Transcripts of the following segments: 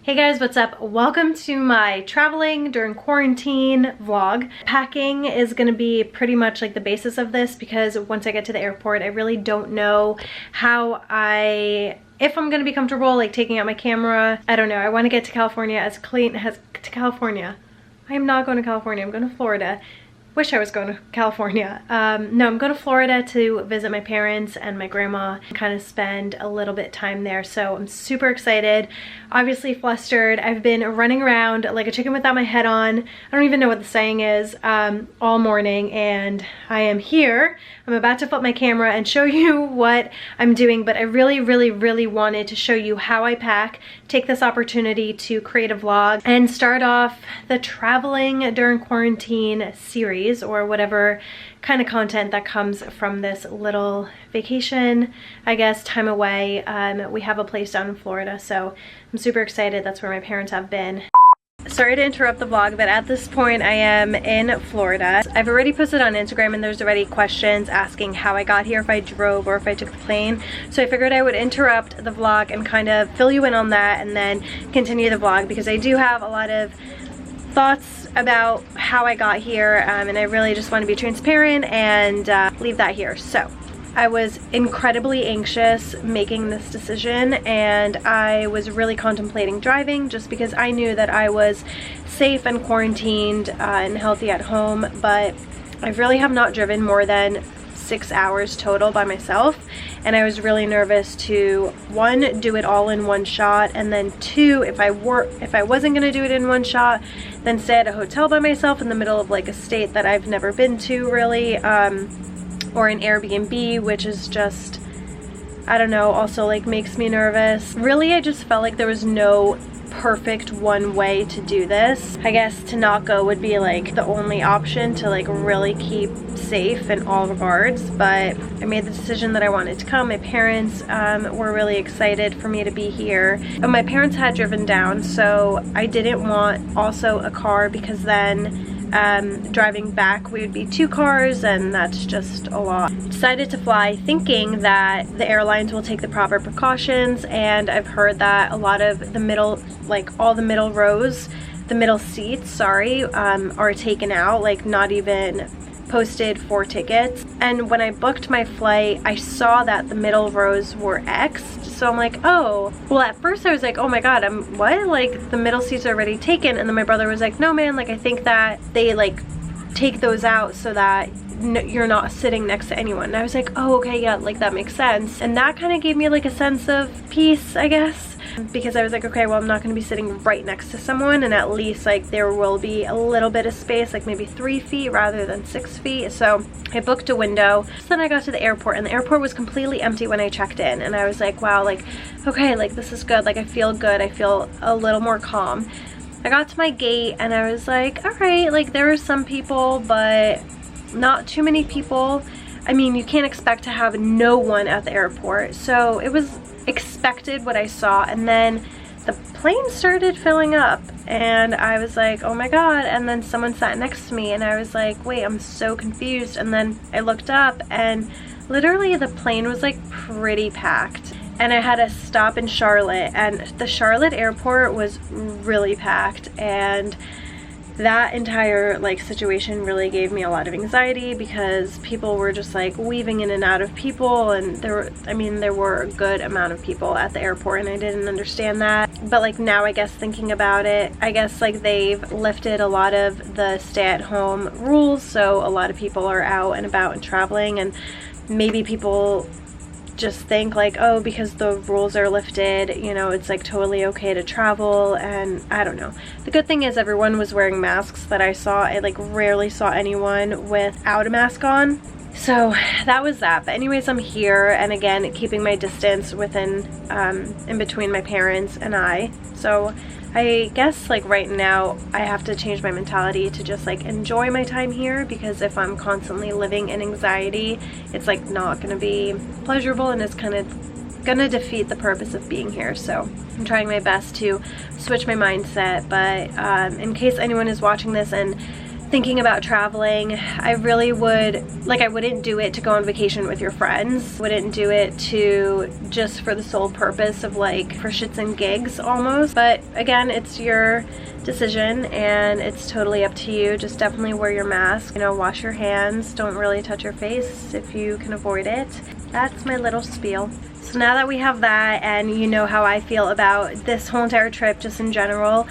Hey guys, what's up? Welcome to my traveling during quarantine vlog. Packing is gonna be pretty much like the basis of this because once I get to the airport, I really don't know if I'm gonna be comfortable like taking out my camera. I don't know. I want to get to California as clean as to California. I am not going to California. I'm going to Florida. Wish I was going to California. No, I'm going to Florida to visit my parents and my grandma and kind of spend a little bit time there. So I'm super excited, obviously flustered. I've been running around like a chicken without my head on. I don't even know what the saying is, all morning, and I am here. I'm about to flip my camera and show you what I'm doing, but I really wanted to show you how I pack, take this opportunity to create a vlog and start off the traveling during quarantine series, or whatever kind of content that comes from this little vacation, I guess, time away. We have a place down in Florida, so I'm super excited. That's where my parents have been. Sorry to interrupt the vlog, but at this point I am in Florida. I've already posted on Instagram and there's already questions asking how I got here, if I drove or if I took the plane. So I figured I would interrupt the vlog and kind of fill you in on that and then continue the vlog, because I do have a lot of thoughts about how I got here, and I really just want to be transparent and leave that here. So I was incredibly anxious making this decision, and I was really contemplating driving just because I knew that I was safe and quarantined and healthy at home, but I really have not driven more than 6 hours total by myself, and I was really nervous to, one, do it all in one shot, and then two, if I wasn't gonna do it in one shot, then stay at a hotel by myself in the middle of like a state that I've never been to really, or an Airbnb, which is just, I don't know, also like makes me nervous. Really, I just felt like there was no perfect one way to do this. I guess to not go would be like the only option to like really keep safe in all regards, but I made the decision that I wanted to come. My parents were really excited for me to be here, but my parents had driven down, so I didn't want also a car, because then driving back we would be 2 cars, and that's just a lot. Decided to fly thinking that the airlines will take the proper precautions, and I've heard that a lot of the middle, like all the middle rows, the middle seats, sorry, are taken out, like not even posted for tickets. And when I booked my flight, I saw that the middle rows were X'd, so I'm like, oh. Well, at first I was like, oh my god, what? Like, the middle seats are already taken. And then my brother was like, no man, like I think that they like take those out so that you're not sitting next to anyone. And I was like, oh, okay, yeah, like that makes sense. And that kind of gave me like a sense of peace, I guess, because I was like, okay, well, I'm not going to be sitting right next to someone, and at least like there will be a little bit of space, like maybe 3 feet rather than 6 feet. So I booked a window. So then I got to the airport, and the airport was completely empty when I checked in, and I was like, wow, like, okay, like this is good, like I feel good, I feel a little more calm. I got to my gate and I was like, all right, like there were some people, but not too many people. I mean, you can't expect to have no one at the airport, so it was expected what I saw. And then the plane started filling up and I was like, oh my god. And then someone sat next to me and I was like, wait, I'm so confused. And then I looked up and literally the plane was like pretty packed, and I had a stop in Charlotte, and the Charlotte airport was really packed, and that entire like situation really gave me a lot of anxiety because people were just like weaving in and out of people, and there were a good amount of people at the airport, and I didn't understand that. But like now, I guess thinking about it, I guess like they've lifted a lot of the stay-at-home rules, so a lot of people are out and about and traveling, and maybe people just think like, oh, because the rules are lifted, you know, it's like totally okay to travel. And I don't know. The good thing is everyone was wearing masks that I saw. I like rarely saw anyone without a mask on. So that was that. But anyways, I'm here, and again, keeping my distance within in between my parents and I. So I guess like right now I have to change my mentality to just like enjoy my time here, because if I'm constantly living in anxiety, it's like not gonna be pleasurable, and it's kind of gonna defeat the purpose of being here. So I'm trying my best to switch my mindset. But in case anyone is watching this and thinking about traveling. I really would, like, I wouldn't do it to go on vacation with your friends. Wouldn't do it to just for the sole purpose of like for shits and gigs almost. But again, it's your decision and it's totally up to you. Just definitely wear your mask, you know, wash your hands, don't really touch your face if you can avoid it. That's my little spiel. So now that we have that and you know how I feel about this whole entire trip just in general,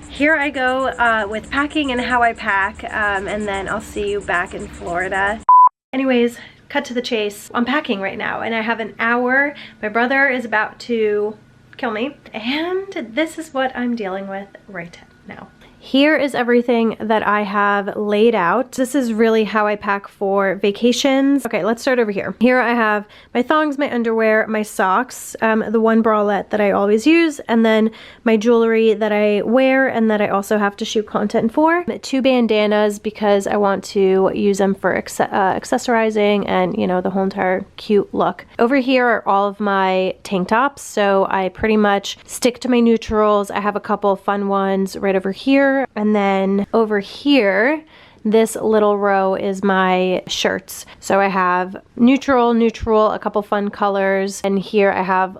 here I go with packing and how I pack, and then I'll see you back in Florida. Anyways, cut to the chase. I'm packing right now and I have an hour. My brother is about to kill me and this is what I'm dealing with right now. Here is everything that I have laid out. This is really how I pack for vacations. Okay, let's start over here. Here I have my thongs, my underwear, my socks, the one bralette that I always use, and then my jewelry that I wear and that I also have to shoot content for. 2 bandanas because I want to use them for accessorizing and, you know, the whole entire cute look. Over here are all of my tank tops, so I pretty much stick to my neutrals. I have a couple fun ones right over here. And then over here, this little row is my shirts. So I have neutral, a couple fun colors, and here I have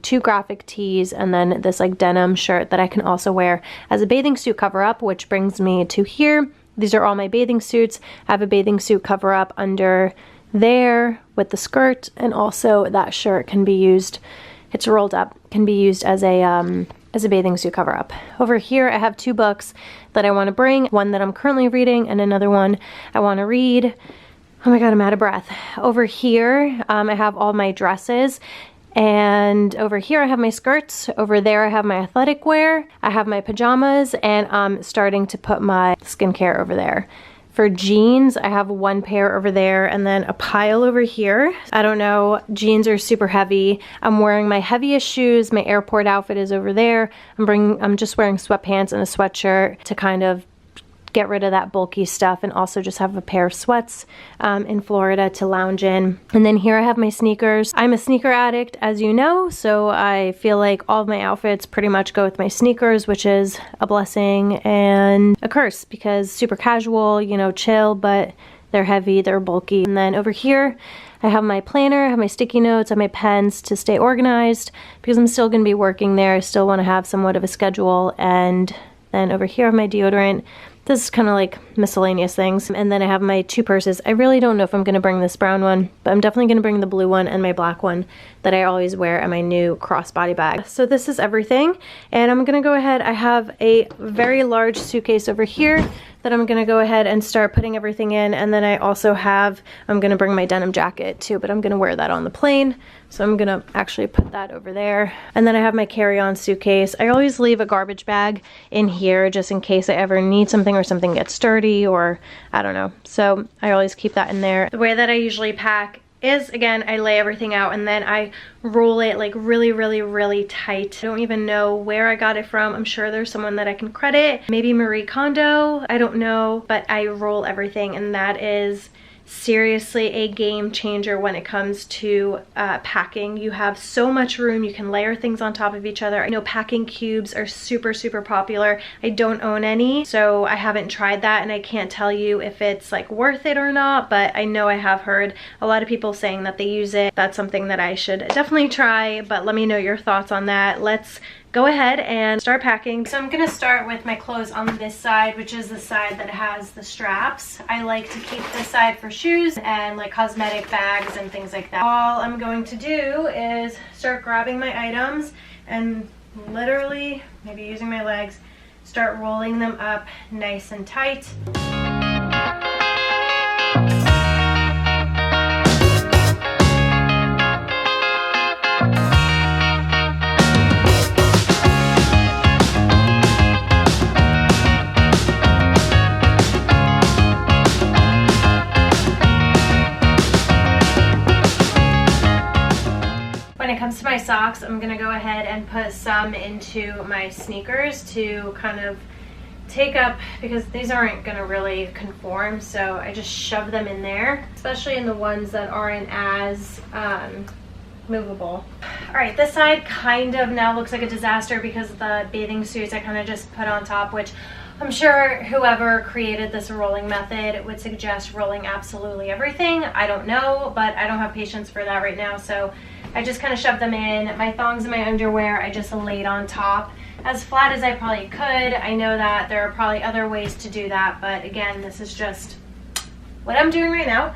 2 graphic tees and then this like denim shirt that I can also wear as a bathing suit cover up, which brings me to here. These are all my bathing suits. I have a bathing suit cover up under there with the skirt, and also that shirt can be used, it's rolled up, can be used as a bathing suit cover up. Over here I have 2 books that I want to bring, one that I'm currently reading and another one I want to read. Oh my god, I'm out of breath. Over here I have all my dresses, and over here I have my skirts. Over there I have my athletic wear, I have my pajamas, and I'm starting to put my skincare over there. For jeans, I have 1 pair over there and then a pile over here. I don't know, jeans are super heavy. I'm wearing my heaviest shoes. My airport outfit is over there. I'm just wearing sweatpants and a sweatshirt to kind of get rid of that bulky stuff, and also just have a pair of sweats in Florida to lounge in. And then here I have my sneakers. I'm a sneaker addict, as you know, so I feel like all of my outfits pretty much go with my sneakers, which is a blessing and a curse because super casual, you know, chill, but they're heavy, they're bulky. And then over here I have my planner, I have my sticky notes, I have my pens to stay organized because I'm still gonna be working there. I still wanna have somewhat of a schedule. And then over here I have my deodorant. This is kind of like miscellaneous things. And then I have my 2 purses. I really don't know if I'm going to bring this brown one, but I'm definitely going to bring the blue one and my black one that I always wear in my new crossbody bag. So this is everything. And I'm going to go ahead. I have a very large suitcase over here that I'm going to go ahead and start putting everything in. And then I also have, I'm going to bring my denim jacket too, but I'm going to wear that on the plane. So I'm going to actually put that over there. And then I have my carry-on suitcase. I always leave a garbage bag in here just in case I ever need something or something gets dirty or I don't know. So I always keep that in there. The way that I usually pack is, again, I lay everything out and then I roll it like really tight. I don't even know where I got it from. I'm sure there's someone that I can credit. Maybe Marie Kondo, I don't know, but I roll everything, and that is seriously a game changer when it comes to packing. You have so much room, you can layer things on top of each other. I know packing cubes are super popular. I don't own any, so I haven't tried that and I can't tell you if it's like worth it or not, but I know I have heard a lot of people saying that they use it. That's something that I should definitely try, but let me know your thoughts on that. Let's go ahead and start packing. So I'm gonna start with my clothes on this side, which is the side that has the straps. I like to keep this side for shoes and like cosmetic bags and things like that. All I'm going to do is start grabbing my items and literally, maybe using my legs, start rolling them up nice and tight. When it comes to my socks, I'm gonna go ahead and put some into my sneakers to kind of take up, because these aren't gonna really conform, so I just shove them in there, especially in the ones that aren't as movable. All right, this side kind of now looks like a disaster because of the bathing suits I kind of just put on top, which I'm sure whoever created this rolling method would suggest rolling absolutely everything. I don't know, but I don't have patience for that right now, so I just kind of shoved them in. My thongs and my underwear I just laid on top as flat as I probably could. I know that there are probably other ways to do that, but again, this is just what I'm doing right now.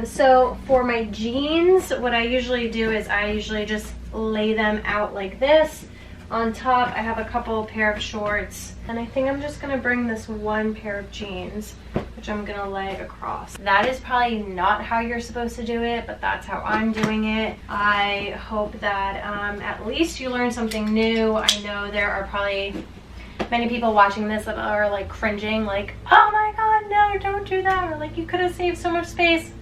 So for my jeans, what I usually do is I usually just lay them out like this. On top, I have a couple pair of shorts, and I think I'm just gonna bring this one pair of jeans, which I'm gonna lay across. That is probably not how you're supposed to do it, but that's how I'm doing it. I hope that at least you learn something new. I know there are probably many people watching this that are like cringing, like, oh my god, no, don't do that, or like, you could have saved so much space.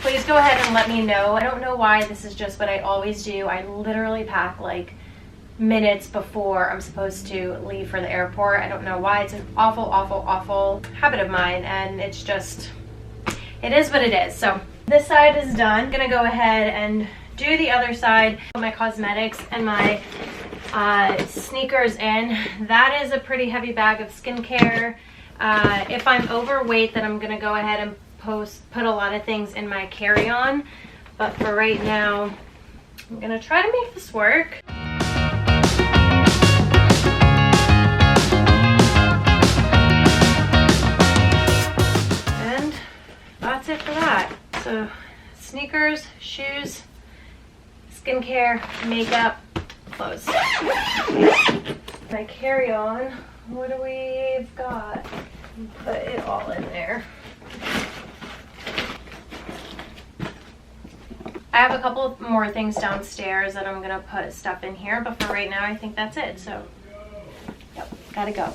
Please go ahead and let me know. I don't know why, this is just what I always do. I literally pack like minutes before I'm supposed to leave for the airport. I don't know why. It's an awful, awful, awful habit of mine, and it's just, it is what it is. So this side is done. I'm gonna go ahead and do the other side. Put my cosmetics and my sneakers in. That is a pretty heavy bag of skincare. If I'm overweight, then I'm gonna go ahead and put a lot of things in my carry-on, but for right now I'm gonna try to make this work. And that's it for that. So sneakers, shoes, skincare, makeup, clothes. My carry-on, what do we've got? Put it all in there. I have a couple more things downstairs that I'm gonna put stuff in here, but for right now I think that's it. So yep, gotta go.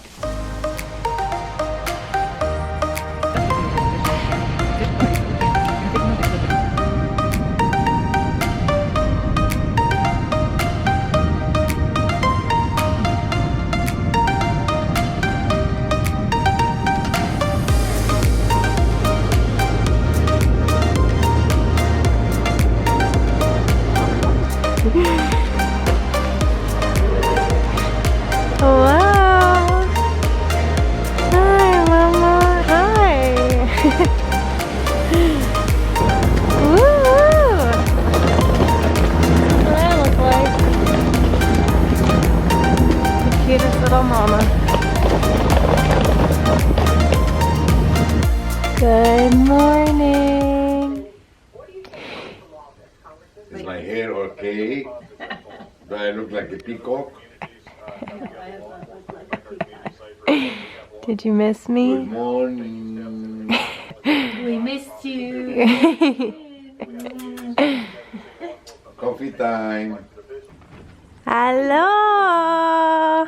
Good morning. Is my hair okay? Do I look like a peacock? Did you miss me? Good morning. We missed you. Coffee time. Hello.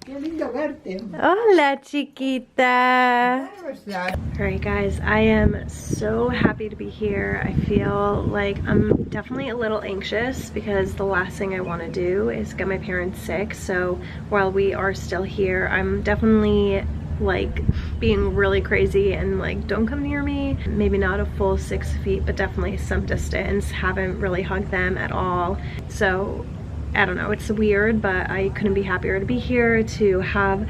Qué lindo verte. Hola, chiquita. ¿Cómo estás? Alright guys, I am so happy to be here. I feel like I'm definitely a little anxious because the last thing I want to do is get my parents sick. So while we are still here, I'm definitely like being really crazy and like, don't come near me. Maybe not a full 6 feet, but definitely some distance. Haven't really hugged them at all. So I don't know, it's weird, but I couldn't be happier to be here, to have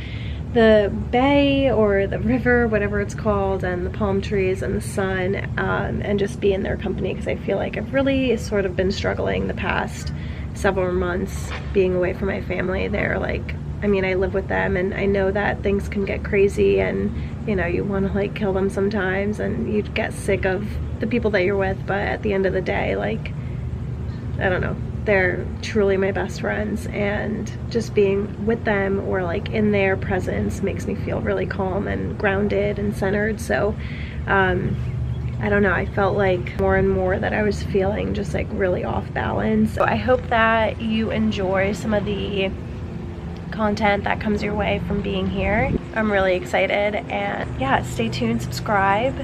the bay or the river, whatever it's called, and the palm trees and the sun, and just be in their company, because I feel like I've really sort of been struggling the past several months being away from my family. They're like, I mean, I live with them, and I know that things can get crazy, and you know, you want to like kill them sometimes, and you get sick of the people that you're with, but at the end of the day, like, I don't know, they're truly my best friends, and just being with them or like in their presence makes me feel really calm and grounded and centered. So I don't know, I felt like more and more that I was feeling just like really off balance. So I hope that you enjoy some of the content that comes your way from being here. I'm really excited, and yeah, stay tuned, subscribe,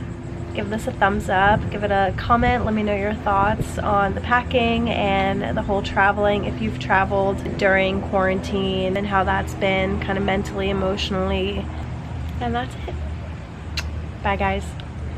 give this a thumbs up, give it a comment, let me know your thoughts on the packing and the whole traveling, if you've traveled during quarantine and how that's been kind of mentally, emotionally. And that's it. Bye guys.